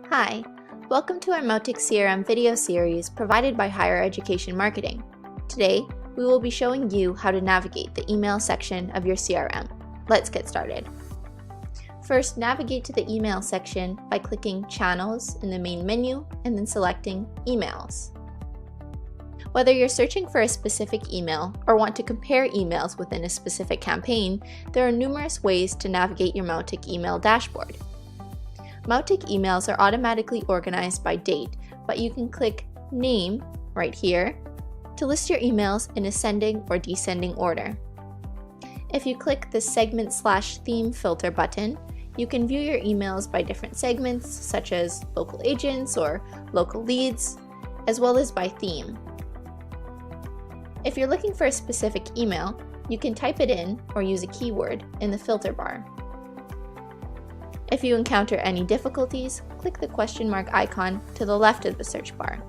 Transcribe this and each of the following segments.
Hi, welcome to our Mautic CRM video series provided by Higher Education Marketing. Today, we will be showing you how to navigate the email section of your CRM. Let's get started. First, navigate to the email section by clicking Channels in the main menu and then selecting Emails. Whether you're searching for a specific email or want to compare emails within a specific campaign, there are numerous ways to navigate your Mautic email dashboard. Mautic emails are automatically organized by date, but you can click Name right here to list your emails in ascending or descending order. If you click the Segment/Theme filter button, you can view your emails by different segments such as local agents or local leads, as well as by theme. If you're looking for a specific email, you can type it in or use a keyword in the filter bar. If you encounter any difficulties, click the question mark icon to the left of the search bar.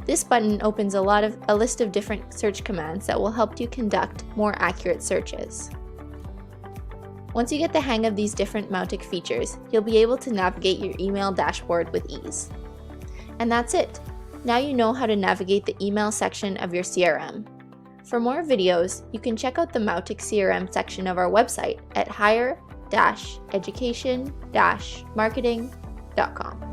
This button opens a list of different search commands that will help you conduct more accurate searches. Once you get the hang of these different Mautic features, you'll be able to navigate your email dashboard with ease. And that's it. Now you know how to navigate the email section of your CRM. For more videos, you can check out the Mautic CRM section of our website at higher-education-marketing.com.